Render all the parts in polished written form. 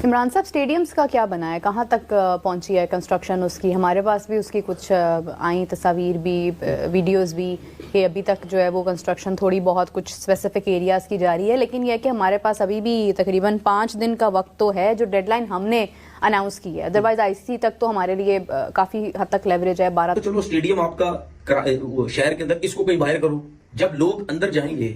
इमरान साहब, स्टेडियम्स का क्या बना है, कहाँ तक पहुंची है कंस्ट्रक्शन उसकी? हमारे पास भी उसकी कुछ आई तस्वीर भी, वीडियोस भी कि अभी तक जो है वो कंस्ट्रक्शन थोड़ी बहुत कुछ स्पेसिफिक एरियाज़ की जा रही है, लेकिन यह कि हमारे पास अभी भी तकरीबन 5 दिन का वक्त तो है जो डेडलाइन हमने अनाउंस की है। अदरवाइज आईसीसी तक तो हमारे लिए काफ़ी हद तक लेवरेज है। 12 तो चलो स्टेडियम आपका शहर के अंदर, इसको कहीं बाहर करो। जब लोग अंदर जाएंगे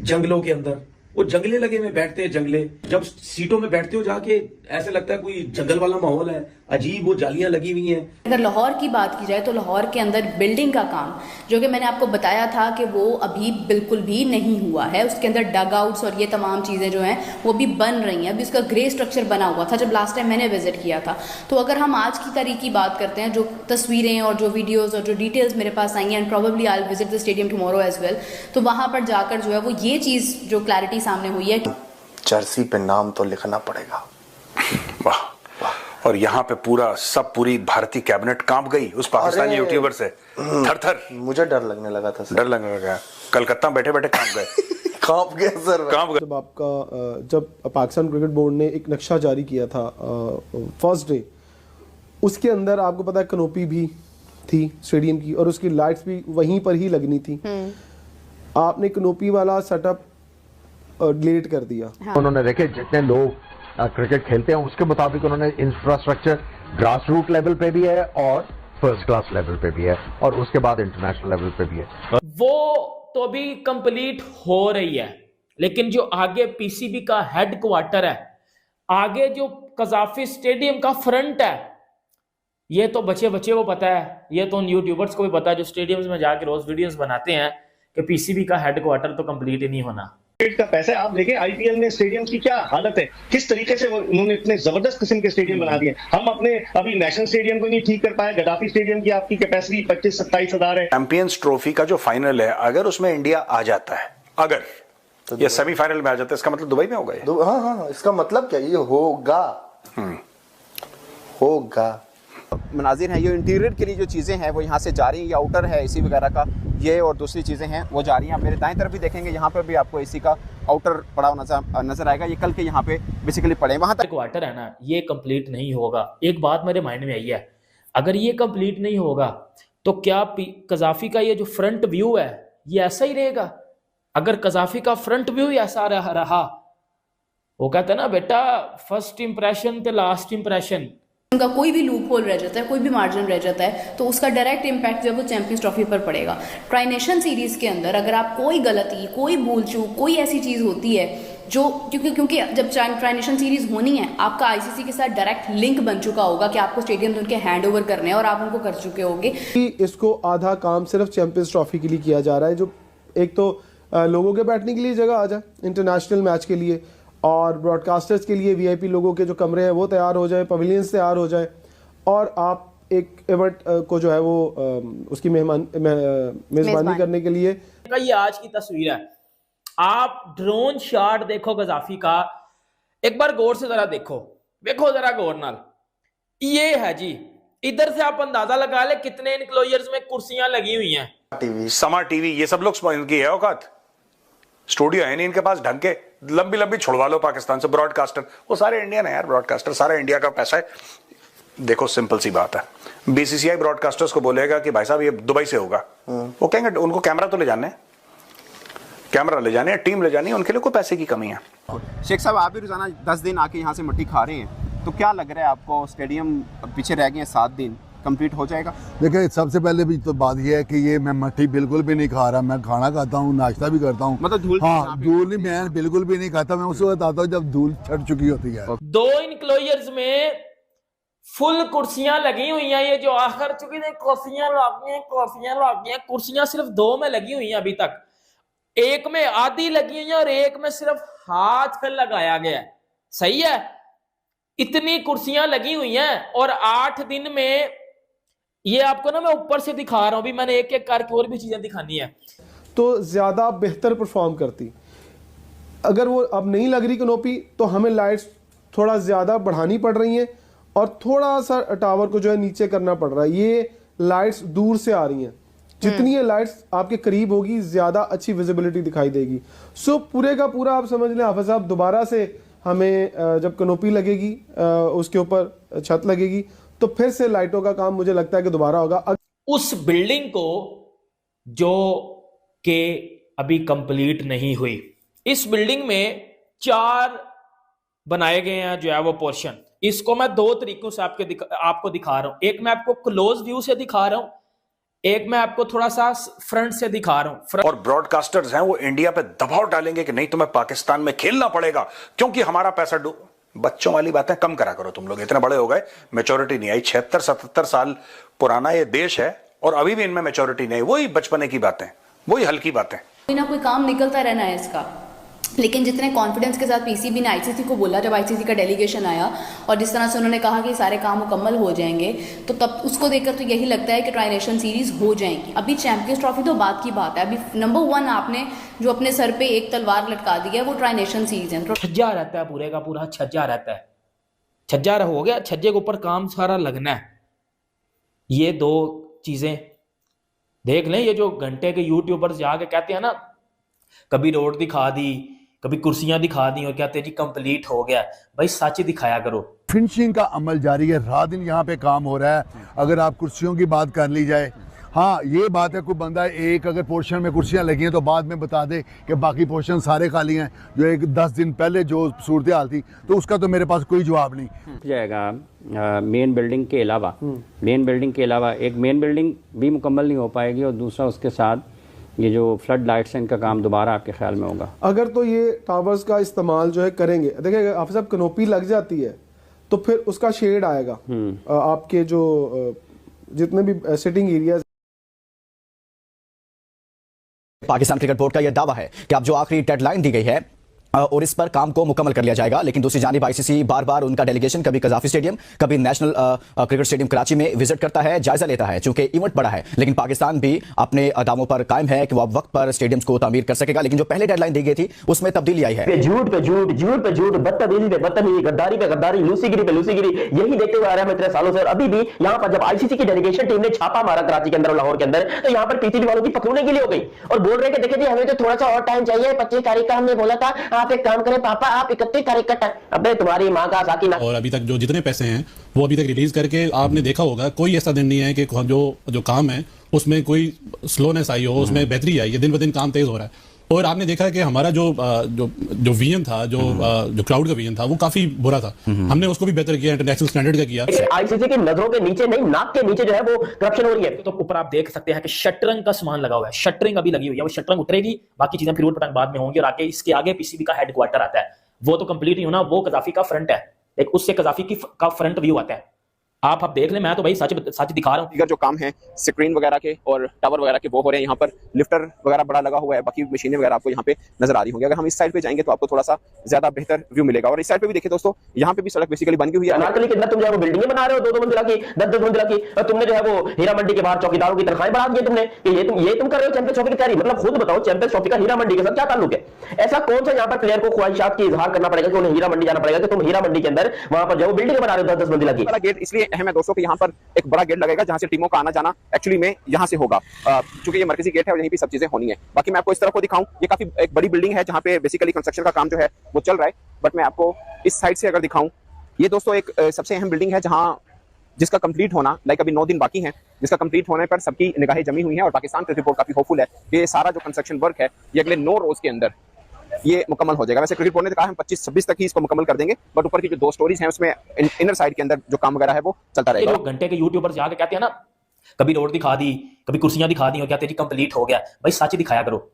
जंगलों के अंदर, वो जंगले लगे हुए बैठते हैं, जंगले जब सीटों में बैठते हो जाके ऐसे लगता है कोई जंगल वाला माहौल है, अजीब वो जालियां लगी हुई हैं। अगर लाहौर की बात की जाए तो लाहौर के अंदर बिल्डिंग का काम, जो कि मैंने आपको बताया था कि वो अभी बिल्कुल भी नहीं हुआ है, उसके अंदर डग आउट्स और ये तमाम चीज़ें जो हैं वो भी बन रही हैं। अभी उसका ग्रे स्ट्रक्चर बना हुआ था जब लास्ट टाइम मैंने विजिट किया था। तो अगर हम आज की तारीख की बात करते हैं, जो तस्वीरें और जो वीडियोज़ और जो डिटेल्स मेरे पास आई हैं, and probably I will visit the stadium tomorrow as well, तो वहाँ पर जाकर जो है वो ये चीज़ जो क्लैरिटी सामने हुई है। जर्सी पे नाम तो लिखना पड़ेगा। वाह, और यहाँ पे पूरी भारतीय कैबिनेट कांप गई उस पाकिस्तानी यूट्यूबर से। थर थर मुझे डर लगने लगा था सर। डर लगने लगा, कलकत्ता बैठे बैठे कांप गए। कांप गए सर, कांप गए। जब पाकिस्तान क्रिकेट बोर्ड ने एक नक्शा जारी किया था फर्स्ट डे, उसके अंदर आपको पता है कनोपी भी थी स्टेडियम की और उसकी लाइट्स भी वहीं पर ही लगनी थी। आपने कनोपी वाला सेटअप डिलीट कर दिया। हाँ। उन्होंने देखे जितने लोग क्रिकेट खेलते हैं उसके मुताबिक उन्होंने इंफ्रास्ट्रक्चर ग्रास रूट लेवल पे भी है और फर्स्ट क्लास लेवल पे भी है और उसके बाद इंटरनेशनल लेवल पे भी है। वो तो अभी कंप्लीट हो रही है, लेकिन जो आगे पीसीबी का हेड क्वार्टर है, आगे जो कजाफी स्टेडियम का फ्रंट है, ये तो बच्चे को पता है, ये तो उन यूट्यूबर्स को भी पता है जो स्टेडियम्स में जाके रोज वीडियोस बनाते हैं कि पीसीबी का हेड क्वार्टर तो कंप्लीट ही नहीं होना। का पैसा आप देखें, आईपीएल में स्टेडियम की क्या हालत है, किस तरीके से उन्होंने इतने जबरदस्त किस्म के स्टेडियम बना दिए। हम अपने अभी नेशनल स्टेडियम को नहीं ठीक कर पाए। गद्दाफी स्टेडियम की आपकी कैपेसिटी 25-27 हजार है। चैंपियंस ट्रॉफी का जो फाइनल है, अगर उसमें इंडिया आ जाता है, अगर तो ये सेमीफाइनल में आ जाता है, इसका मतलब दुबई में होगा ये। हाँ, इसका मतलब क्या, ये होगा। मनाजिर हैं, ये इंटीरियर के लिए जो चीज़ें हैं वो यहाँ से जा रही हैं, ये आउटर है एसी वगैरह का, ये और दूसरी चीज़ें हैं वो जा रही हैं। आप मेरे दाएं तरफ भी देखेंगे, यहाँ पर भी आपको एसी का आउटर पड़ा हुआ नजर आएगा। ये कल के यहाँ पे बेसिकली पड़े, वहाँ तक क्वार्टर है ना, ये कंप्लीट नहीं होगा। एक बात मेरे माइंड में आई है, अगर ये कंप्लीट नहीं होगा तो क्या कजाफी का ये जो फ्रंट व्यू है ये ऐसा ही रहेगा? अगर कजाफी का फ्रंट व्यू ऐसा रहा, वो कहते हैं ना बेटा, फर्स्ट इंप्रेशन तो लास्ट इंप्रेशन, उनका कोई भी लूप होल रह जाता है, कोई भी मार्जिन रह जाता है, तो उसका डायरेक्ट इम्पैक्ट जो है वो चैंपियंस ट्रॉफी पर पड़ेगा। ट्राई नेशन सीरीज के अंदर अगर आप कोई गलती, कोई भूल चूक, कोई ऐसी चीज़ होती है जो, क्योंकि जब ट्राई नेशन सीरीज होनी है, आपका आईसीसी के साथ डायरेक्ट लिंक बन चुका होगा कि आपको स्टेडियम उनके हैंड ओवर करने हैं और आप उनको कर चुके होंगे। इसको आधा काम सिर्फ चैंपियंस ट्रॉफी के लिए किया जा रहा है, जो एक तो लोगों के बैठने के लिए जगह आ जाए इंटरनेशनल मैच के लिए, और ब्रॉडकास्टर्स के लिए वीआईपी लोगों के जो कमरे हैं वो तैयार हो जाए, पवेलियंस तैयार हो जाए, और आप एक इवेंट को जो है वो उसकी मेजबानी करने के लिए। ये आज की तस्वीर है, आप ड्रोन शॉट देखो गजाफी का, एक बार गौर से जरा देखो जरा गौर नाल। ये है जी, इधर से आप अंदाजा लगा ले कितने इनक्लोजर्स में कुर्सियां लगी हुई हैं। टीवी, समा टीवी, ये सब लोग इनकी है औकात, स्टूडियो है नहीं इनके पास ढंग के, लंबी छुड़वा लो पाकिस्तान से ब्रॉडकास्टर, वो सारे इंडियन है यार, ब्रॉडकास्टर सारा इंडिया का पैसा है। देखो सिंपल सी बात है, बीसीसीआई ब्रॉडकास्टर्स को बोलेगा कि भाई साहब ये दुबई से होगा, वो कहेंगे उनको कैमरा तो ले जाने, टीम ले जानी है, उनके लिए कोई पैसे की कमी है। शेख साहब, आप भी रोजाना 10 दिन आके यहाँ से मट्टी खा रहे हैं, तो क्या लग रहा है आपको, स्टेडियम पीछे रह गए हैं 7 दिन, कंप्लीट हो जाएगा? देखिए, सबसे पहले भी तो बात यह है कि ये मैं मट्टी बिल्कुल भी नहीं खा रहा, मैं खाना खाता हूँ, नाश्ता भी करता हूँ, मतलब धूल? हाँ, धूल नहीं, मैं बिल्कुल भी नहीं खाता, मैं उस वक्त आता हूँ जब धूल छट चुकी होती है। 2 इनक्लोजर्स में फुल कुर्सियां लगी हुई हैं, ये जो आखिर चुकी है कुर्सियां लगी हैं, कुर्सियां सिर्फ 2 में लगी हुई हैं अभी तक, एक में आधी लगी हुई है और एक में सिर्फ हाथ लगाया गया है। सही है, इतनी कुर्सियां लगी हुई हैं और 8 दिन में, ये आपको ना मैं ऊपर से दिखा रहा हूं, अभी मैंने एक करके और भी चीजें दिखानी है, तो ज्यादा बेहतर परफॉर्म करती। अगर वो अब नहीं लग रही कनोपी, तो हमें लाइट्स थोड़ा ज्यादा बढ़ानी पड़ रही हैं और थोड़ा सा टावर को जो है नीचे करना पड़ रहा है। ये लाइट्स दूर से आ रही हैं, जितनी ये लाइट्स आपके करीब होगी ज्यादा अच्छी विजिबिलिटी दिखाई देगी। सो पूरे का पूरा आप समझ लें हाफिज साहब, दोबारा से हमें जब कनोपी लगेगी, उसके ऊपर छत लगेगी, तो फिर से लाइटों का काम मुझे लगता है कि दोबारा होगा। उस बिल्डिंग को जो कि अभी कंप्लीट नहीं हुई, इस बिल्डिंग में 4 बनाए गए हैं जो है वो पोर्शन। इसको मैं 2 तरीकों से आपको दिखा रहा हूं। एक मैं आपको क्लोज व्यू से दिखा रहा हूं, एक मैं आपको थोड़ा सा फ्रंट से दिखा रहा हूं। और ब्रॉडकास्टर्स हैं वो इंडिया पे दबाव डालेंगे कि नहीं तुम्हें पाकिस्तान में खेलना पड़ेगा क्योंकि हमारा पैसा बच्चों वाली बातें कम करा करो, तुम लोग इतने बड़े हो गए, मैच्योरिटी नहीं आई। 76-77 साल पुराना ये देश है और अभी भी इनमें मैच्योरिटी नहीं। वही बचपने की बातें, वही हल्की बातें। कोई ना कोई काम निकलता रहना है इसका। लेकिन जितने कॉन्फिडेंस के साथ पीसीबी ने आईसीसी को बोला, जब आईसीसी का डेलीगेशन आया और जिस तरह से उन्होंने कहा कि सारे काम मुकम्मल हो जाएंगे, तो तब उसको देखकर तो यही लगता है कि ट्राई नेशन सीरीज हो जाएगी। अभी चैंपियंस ट्रॉफी तो बात की बात है, अभी नंबर 1 आपने जो अपने सर पे एक तलवार लटका दी है वो ट्राई नेशन सीरीज है। छज्जा रहता है, पूरे का पूरा छज्जा रहता है। छज्जा हो गया, छज्जे के ऊपर काम सारा लगना है। ये 2 चीजें देख लें। ये जो घंटे के यूट्यूबर्स जाके कहते हैं ना, कभी रोड दिखा दी, कभी कुर्सियां दिखा दी और कहते हैं जी कंप्लीट हो गया। भाई सच दिखाया करो। फिनिशिंग का अमल जारी है, रात दिन यहाँ पे काम हो रहा है। अगर आप कुर्सियों की बात कर ली जाए, हाँ ये बात है, कोई बंदा एक अगर पोर्शन में कुर्सियां लगी हैं तो बाद में बता दे कि बाकी पोर्शन सारे खाली हैं, जो एक 10 दिन पहले जो सूरत हाल थी, तो उसका तो मेरे पास कोई जवाब नहीं जाएगा। मेन बिल्डिंग के अलावा एक मेन बिल्डिंग भी मुकम्मल नहीं हो पाएगी और दूसरा उसके साथ ये जो फ्लड लाइट्स हैं इनका काम दोबारा आपके ख्याल में होगा। अगर तो ये टावर्स का इस्तेमाल जो है करेंगे, देखिए आप सब कनोपी लग जाती है तो फिर उसका शेड आएगा आपके जो जितने भी sitting areas. Pakistan cricket board का यह दावा है कि अब जो आखिरी डेडलाइन दी गई है और इस पर काम को मुकम्मल कर लिया जाएगा। लेकिन दूसरी जानिब आईसीसी बार बार उनका डेलीगेशन कभी कजाफी स्टेडियम, कभी नेशनल क्रिकेट स्टेडियम कराची में विजिट करता है, जायजा लेता है। चूंकि इवेंट बड़ा है, लेकिन पाकिस्तान भी अपने दावों पर कायम है कि वो अब वक्त पर स्टेडियम्स को तामीर कर सकेगा। लेकिन जो पहले डेडलाइन दी गई थी उसमें तब्दीली आई है। झूठ पे झूठ, झूठ पे झूठ, बदतमीजी पे बदतमीजी, गद्दारी पे गद्दारी, लूसीगिरी पे लूसीगिरी, यही देखते हुए आ रहे हैं इतने सालों से। और अभी भी यहाँ पर जब आईसीसी की डेलीगेशन टीम ने छापा मारा कराची के अंदर और लाहौर के अंदर, तो यहाँ पर पीसीबी वालों की पकड़ने के लिए हो गई और बोल रहे कि देखिए जी हमें तो थोड़ा सा और टाइम चाहिए, 25 तारीख का हमने बोला था, आप एक काम करें पापा, आप 31 तारीख का टाइम। अबे तुम्हारी माँ का साकी ना। और अभी तक जो जितने पैसे हैं वो अभी तक रिलीज करके आपने देखा होगा, कोई ऐसा दिन नहीं है कि जो काम है उसमें कोई स्लोनेस आई हो, उसमें बेहतरी आई है। दिन ब दिन काम तेज हो रहा है। और आपने देखा कि हमारा जो विजन था, जो क्राउड का विजन था, वो काफी बुरा था। हमने उसको भी बेहतर किया, इंटरनेशनल स्टैंडर्ड का किया। आईसीसी की नजरों के नीचे नहीं, नाक के नीचे जो है वो करप्शन हो रही है। तो ऊपर आप देख सकते हैं कि शटरिंग का सामान लगा हुआ है, शटरिंग अभी लगी हुई है। वो शटरिंग उतरेगी, बाकी चीजें फिर पटांग बाद में होंगी और आके इसके आगे पीसीबी का हेडक्वार्टर आता है। वो तो कंप्लीट नहीं होना, वो कजाफी का फ्रंट है, एक उससे कजाफी का फ्रंट व्यू आता है। आप देख लें, मैं तो भाई सच दिखा रहा हूँ। जो काम है स्क्रीन वगैरह के और टावर वगैरह के वो हो रहे हैं। यहाँ पर लिफ्टर वगैरह बड़ा लगा हुआ है, बाकी मशीनें वगैरह आपको यहाँ पे नजर आ रही होंगी। अगर हम इस साइड पे जाएंगे तो आपको थोड़ा सा ज्यादा बेहतर व्यू मिलेगा। और इस साइड पे भी देखिए दोस्तों, यहाँ पे भी सड़क बेसिकली बन गई हुई है। अनारकली के अंदर तुम जो है वो बिल्डिंगें बना रहे हो 2-2 मंजिला की, 10-10 मंजिला की, और तुमने जो है वो हीरा मंडी के बाहर चौकीदारों की तनख्वाहें बढ़ा दी तुमने। ये तुम कर रहे हो चैंपियंस ट्रॉफी की तैयारी। मतलब खुद बताओ, चैंपियंस ट्रॉफी का हीरा मंडी के साथ क्या ताल्लुक है? ऐसा कौन सा यहाँ पर प्लेयर को ख्वाहिशात की इजहार करना पड़ेगा कि उन्हें हीरा मंडी जाना पड़ेगा कि तुम हीरा मंडी के अंदर वहां पर जो बिल्डिंग बना रहे हो 10-10 मंजिला की? गेट इसलिए अहम है दोस्तों कि यहाँ पर एक बड़ा गेट लगेगा जहां से टीमों का आना जाना एक्चुअली में यहां से होगा, क्योंकि ये मरकजी गेट है और यहीं पे सब चीजें होनी है। बाकी मैं आपको इस तरफ को दिखाऊं, ये काफी एक बड़ी बिल्डिंग है जहां पे बेसिकली कंस्ट्रक्शन का काम जो है वो चल रहा है। बट मैं आपको इस साइड से अगर दिखाऊं, ये दोस्तों एक सबसे अहम बिल्डिंग है जहां जिसका कंप्लीट होना अभी 9 दिन बाकी है, जिसका कंप्लीट होने पर सबकी निगाहें जमी हुई हैं। और पाकिस्तान क्रिकेट बोर्ड काफी होपफुल है कि ये सारा जो कंस्ट्रक्शन वर्क है ये अगले 9 रोज के अंदर ये मुकम्मल हो जाएगा। वैसे क्रिकेट बोर्ड ने कहा हम 25-26 तक ही इसको मुकम्मल कर देंगे, बट ऊपर की जो 2 स्टोरीज हैं उसमें इनर साइड के अंदर जो काम वगैरह है वो चलता रहेगा। घंटे के यूट्यूबर्स जाके कहते हैं ना, कभी रोड दिखा दी, कभी कुर्सियां दिखा दी और कहते जी कंप्लीट हो गया। भाई सच दिखाया करो,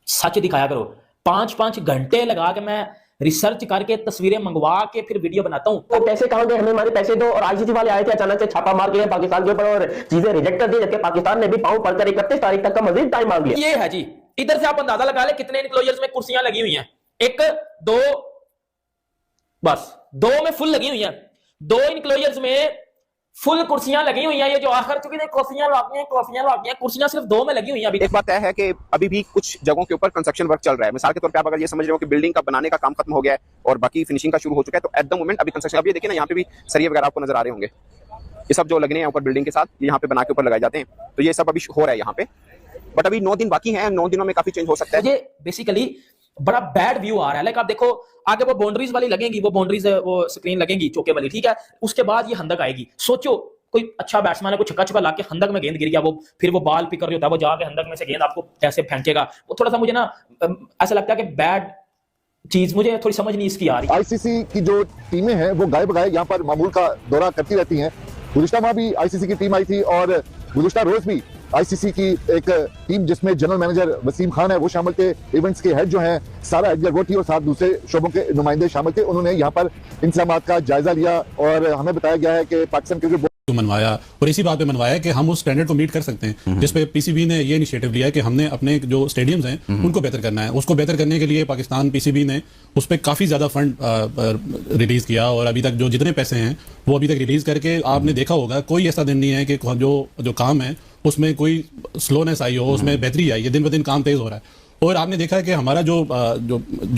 सच दिखाया करो। 5-5 घंटे लगा के मैं रिसर्च करके तस्वीरें मंगवा के फिर वीडियो बनाता हूँ। तो पैसे कहाँ गए? हमें हमारे पैसे दो। और आईसीसी वाले आए थे अचानक से छापा मार के पाकिस्तान के ऊपर और चीजें रिजेक्ट कर दी, जबकि पाकिस्तान ने भी पांव पड़कर 31 तारीख तक का मजीद टाइम मांग लिया। ये है जी, इधर से आप अंदाजा लगा ले कितने इनक्लोजर्स में कुर्सियां लगी हुई हैं। 1 2 बस 2 में फुल लगी हुई हैं, 2 इनक्लोजर्स में फुल कुर्सियां लगी हुई हैं। ये जो आखिर चुकी कुर्सियां लाती हैं, कुर्सियां सिर्फ 2 में लगी हुई हैं। अभी एक बात तय है कि अभी भी कुछ जगहों के ऊपर कंस्ट्रक्शन वर्क चल रहा है। मिसाल के तौर पे आप अगर ये समझ रहे हो कि बिल्डिंग का बनाने का काम खत्म हो गया है और बाकी फिनिशिंग का शुरू हो चुका है, तो एट द मोमेंट अभी कंस्ट्रक्शन, अभी देखिए ना यहाँ पे भी सरिये वगैरह आपको नजर आ रहे होंगे। ये सब जो लगने हैं ऊपर बिल्डिंग के साथ, ये यहाँ पे बना के ऊपर लगाए जाते हैं, तो ये सब अभी हो रहा है यहाँ पे। बट अभी 9 दिन बाकी हैं, 9 दिनों में काफी चेंज हो सकता है। ये बेसिकली बड़ा बैड व्यू आ रहा है। लाइक आप देखो आगे वो बाउंड्रीज वाली लगेंगी, वो बाउंड्रीज वो स्क्रीन लगेंगी चौके वाली, ठीक है, उसके बाद ये हंदक आएगी। सोचो कोई अच्छा बैट्समैन है, कोई छक्का छक्का लाके हंदक में गेंद गिर गया, वो फिर वो बॉल पिकर जो होता है वो जाके हंदक में से गेंद आपको कैसे फेंकेगा, वो थोड़ा सा मुझे ना ऐसा लगता है कि बैड चीज, मुझे थोड़ी समझ नहीं इसकी आ रही। आईसीसी की जो टीमें हैं वो गाय बगाए यहाँ पर मामूल का दौरा करती रहती हैं। गुज़िश्ता माह भी आईसीसी की टीम आई थी और गुज़िश्ता रोज भी आईसीसी की एक टीम जिसमें जनरल मैनेजर वसीम खान है वो शामिल थे, इवेंट्स के हेड जो हैं सारा अजगर वो थी और साथ दूसरे शोबों के नुमाइंदे शामिल थे। उन्होंने यहाँ पर इंतजामात का जायजा लिया और हमें बताया गया है कि पाकिस्तान क्रिकेट बोर्ड मनवाया और इसी बात पे मनवाया कि हम उस स्टैंडर्ड को मीट कर सकते हैं, जिस पे पीसीबी ने ये इनिशिएटिव लिया है कि हमने अपने जो स्टेडियम्स हैं उनको बेहतर करना है। उसको बेहतर करने के लिए पाकिस्तान पीसीबी ने उस पर काफी ज्यादा फंड रिलीज किया और अभी तक जो जितने पैसे हैं वो अभी तक रिलीज करके आपने देखा होगा कोई ऐसा दिन नहीं है कि जो काम है उसमें कोई स्लोनेस आई हो, उसमें बेहतरी आई है, दिन ब दिन काम तेज हो रहा है। और आपने देखा है कि हमारा जो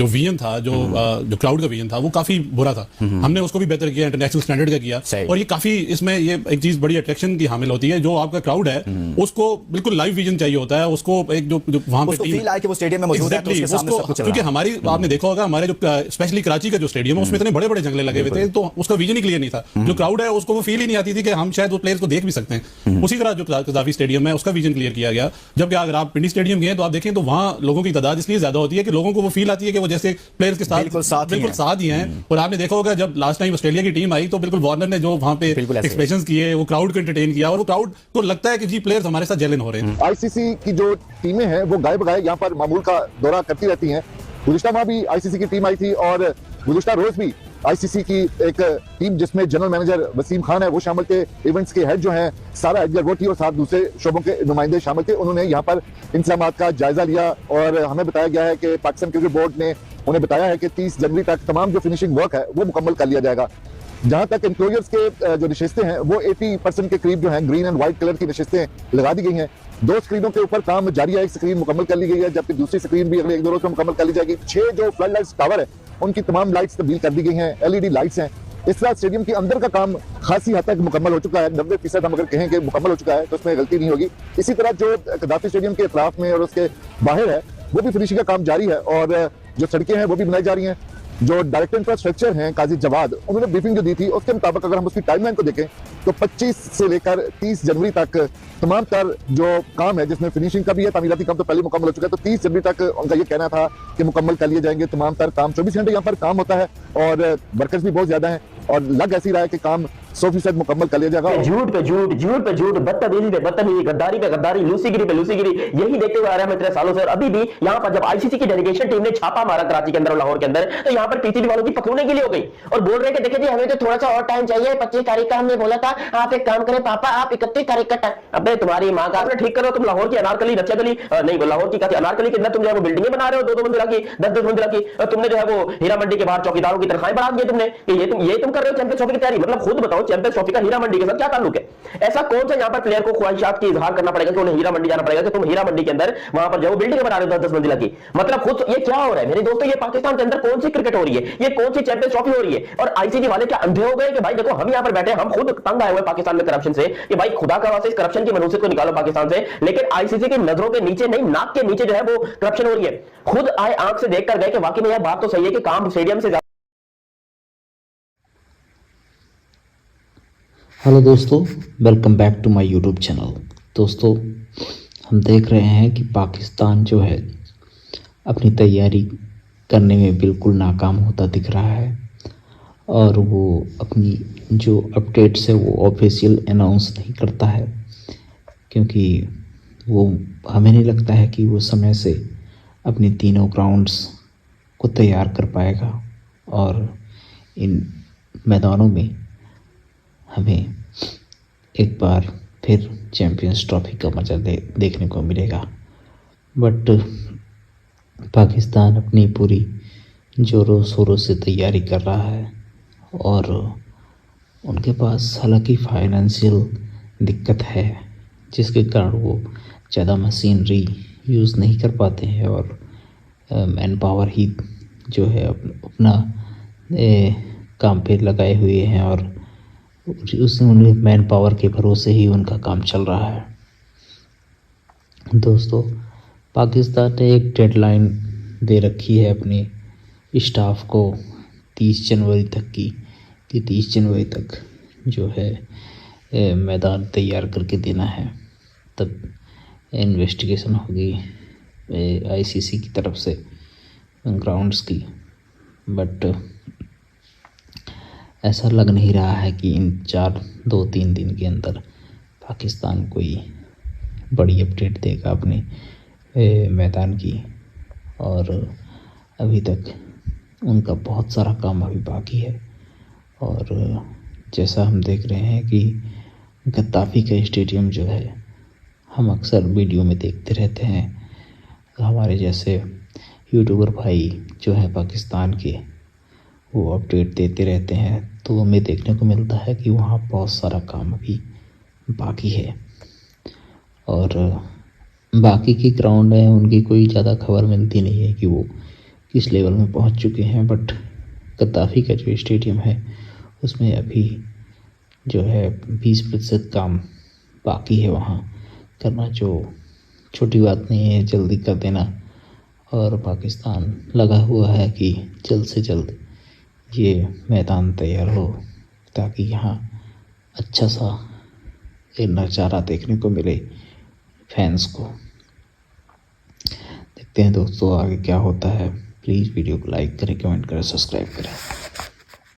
विजन था, जो क्राउड का विजन था वो काफी बुरा था, हमने उसको भी बेहतर किया, इंटरनेशनल स्टैंडर्ड का किया। और ये काफी इसमें ये एक चीज बड़ी अट्रैक्शन की हामिल होती है, जो आपका क्राउड है उसको बिल्कुल लाइव विजन चाहिए होता है, उसको एक जो वहां पे फील आए कि वो स्टेडियम में मौजूद है तो उसके सामने सब कुछ चल रहा है। क्योंकि हमारी आपने देखा होगा हमारे जो स्पेशली कराची का जो स्टेडियम है उसमें इतने बड़े बड़े जंगले लगे हुए थे, तो उसका विजन ही क्लियर नहीं था। जो क्राउड है उसको वो फील ही नहीं आती थी कि हम शायद वो प्लेयर्स को देख भी सकते हैं। उसी तरह जो कजाफी स्टेडियम है उसका विजन क्लियर किया गया। जबकि अगर आप पिंडी स्टेडियम गए तो आप देखें तो वहां लोगों की तादाद इसलिए ज्यादा होती है कि लोगों को वो फील आती है कि वो जैसे प्लेयर्स के साथ बिल्कुल साथ ही हैं। और आपने देखा होगा जब लास्ट टाइम ऑस्ट्रेलिया की टीम आई तो बिल्कुल वार्नर ने जो वहां पे एक्सप्रेशंस किए वो क्राउड को एंटरटेन किया और वो क्राउड को लगता है कि जी प्लेयर्स हमारे साथ जेलन हो रहे हैं। आईसीसी की जो टीमें हैं वो गाय बगाए यहाँ पर मामूल का दौरा करती रहती हैं। गुज़िश्ता माह भी आईसीसी की टीम आई थी और गुज़िश्ता रोज भी आईसीसी की एक टीम जिसमें जनरल मैनेजर वसीम खान है वो शामिल थे, इवेंट्स के हेड जो हैं सारा अजगर वो थी और साथ दूसरे शोबों के नुमाइंदे शामिल थे। उन्होंने यहाँ पर इंतजामात का जायजा लिया और हमें बताया गया है कि पाकिस्तान क्रिकेट बोर्ड ने उन्हें बताया है कि 30 जनवरी तक तमाम जो फिनिशिंग वर्क है वो मुकम्मल कर लिया जाएगा। जहां तक एम्प्लॉयर्स के जो नशिस्तें हैं वो 80% के करीब जो हैं ग्रीन एंड व्हाइट कलर की नशिस्तें लगा दी गई हैं। 2 स्क्रीनों के ऊपर काम जारी है, एक स्क्रीन मुकम्मल कर ली गई है जबकि दूसरी स्क्रीन भी अगले 1-2 रोज में मुकम्मल कर ली जाएगी। 6 जो फ्लड लाइट्स टावर है उनकी तमाम लाइट्स तब्दील कर दी गई हैं, एलईडी लाइट्स हैं। इस तरह स्टेडियम के अंदर का काम खासी हद तक मुकम्मल हो चुका है, 90% हम अगर कहें कि मुकम्मल हो चुका है तो उसमें गलती नहीं होगी। इसी तरह जो कदाफी स्टेडियम के अतराफ में और उसके बाहर है वो भी फिनिशिंग का काम जारी है और जो सड़कें हैं वो भी बनाई जा रही हैं। जो डायरेक्टर इंफ्रास्ट्रक्चर हैं काजी जवाद, उन्होंने ब्रीफिंग जो दी थी उसके मुताबिक अगर हम उसकी टाइमलाइन को देखें तो 25 से लेकर 30 जनवरी तक तमाम तर जो काम है जिसमें फिनिशिंग का भी है, तामीराती काम तो पहले मुकम्मल हो चुका है, तो 30 जनवरी तक उनका ये कहना था कि मुकम्मल कर लिए जाएंगे तमाम तर काम। 24 घंटे यहाँ पर काम होता है और वर्कर्स भी बहुत ज्यादा हैं और लग ऐसी रहा है कि काम 100% मुकम्मल कर लिया जाएगा। झूठ पे झूठ, झूठ पे झूठ, बदतमीजी पे बदतमीजी, गद्दारी पे गद्दारी, लूसीगिरी पे लूसीगिरी, यही देखते हुए आ रहा है इतने सालों से। और अभी भी यहाँ पर जब आईसीसी की डेलीगेशन टीम ने छापा मारा कराची के अंदर और लाहौर के अंदर, तो यहाँ पर पीसीबी वालों की पकड़ने के लिए हो गई और बोल रहे कि देखिए जी हमें तो थोड़ा सा और टाइम चाहिए, 25 तारीख का हमने बोला था, आप एक काम करें पापा आप 31 तारीख का टाइम, अबे तुम्हारी माँ का ठीक करो, तुम लाहौर की अनारकली रक्षा गली नहीं लाहौर की अनारकली के अंदर तुम जो है वो बिल्डिंगें बना रहे हो 2-2 मंजिला की, 10-10 मंजिला की, तुमने जो है वो हीरा मंडी के बाहर चौकीदारों की तनख्वाहें बढ़ा दी तुमने, ये तुम कर रहे हो चैंपियंस ट्रॉफी की तैयारी। मतलब खुद बताओ चैंपियंस ट्रॉफी का हीरा मंडी के साथ क्या ताल्लुक है? ऐसा कौन सा यहाँ पर प्लेयर को ख्वाहिशात की इजहार करना पड़ेगा कि उन्हें हीरा मंडी जाना पड़ेगा कि तुम हीरा मंडी के अंदर वहां पर जो बिल्डिंग बना रहे हो 10-10 मंजिला की? मतलब खुद ये क्या हो रहा है मेरे दोस्तों? ये पाकिस्तान के अंदर कौन सी क्रिकेट हो रही है? ये कौन सी चैंपियंस ट्रॉफी हो रही है? और आईसीसी वाले क्या अंधे हो गए कि भाई देखो हम यहाँ पर बैठे, हम खुद तंग आए हुए पाकिस्तान में करप्शन से कि भाई खुदा का वास्ते इस करप्शन की मनूसियत को निकालो पाकिस्तान से, लेकिन आईसीसी की नजरों के नीचे नहीं, नाक के नीचे जो है वो करप्शन हो रही है। खुद आए आंख से देखकर गए कि वाकई में यह बात तो सही है कि काम स्टेडियम से। हेलो दोस्तों, welcome back to my YouTube channel. दोस्तों हम देख रहे हैं कि पाकिस्तान जो है अपनी तैयारी करने में बिल्कुल नाकाम होता दिख रहा है और वो अपनी जो अपडेट्स है वो ऑफिशियल अनाउंस नहीं करता है, क्योंकि वो हमें नहीं लगता है कि वो समय से अपनी तीनों ग्राउंड्स को तैयार कर पाएगा और इन मैदानों में हमें एक बार फिर चैंपियंस ट्रॉफी का मजा देखने को मिलेगा। बट पाकिस्तान अपनी पूरी जोरों शोरों से तैयारी कर रहा है और उनके पास हालांकि फाइनेंशियल दिक्कत है जिसके कारण वो ज़्यादा मशीनरी यूज़ नहीं कर पाते हैं और मैन पावर ही जो है अपना काम पे लगाए हुए हैं और उन्हें मैन पावर के भरोसे ही उनका काम चल रहा है। दोस्तों पाकिस्तान ने एक डेडलाइन दे रखी है अपने स्टाफ को 30 जनवरी तक की, कि 30 जनवरी तक जो है मैदान तैयार करके देना है, तब इन्वेस्टिगेशन होगी आईसीसी की तरफ से ग्राउंड्स की। बट ऐसा लग नहीं रहा है कि इन 2-3 दिन के अंदर पाकिस्तान कोई बड़ी अपडेट देगा अपने मैदान की। और अभी तक उनका बहुत सारा काम अभी बाकी है। और जैसा हम देख रहे हैं कि गद्दाफ़ी का स्टेडियम जो है, हम अक्सर वीडियो में देखते रहते हैं, हमारे जैसे यूट्यूबर भाई जो है पाकिस्तान के, वो अपडेट देते रहते हैं, तो हमें देखने को मिलता है कि वहाँ बहुत सारा काम अभी बाकी है। और बाकी के ग्राउंड हैं उनकी कोई ज़्यादा खबर मिलती नहीं है कि वो किस लेवल में पहुँच चुके हैं। बट गद्दाफ़ी का जो स्टेडियम है उसमें अभी जो है 20% काम बाकी है वहाँ करना, जो छोटी बात नहीं है, जल्दी कर देना। और पाकिस्तान लगा हुआ है कि जल्द से जल्द ये मैदान तैयार हो, ताकि यहाँ अच्छा सा एक नज़ारा देखने को मिले फैंस को। देखते हैं दोस्तों आगे क्या होता है। प्लीज़ वीडियो को लाइक करें, कमेंट करें, सब्सक्राइब करें।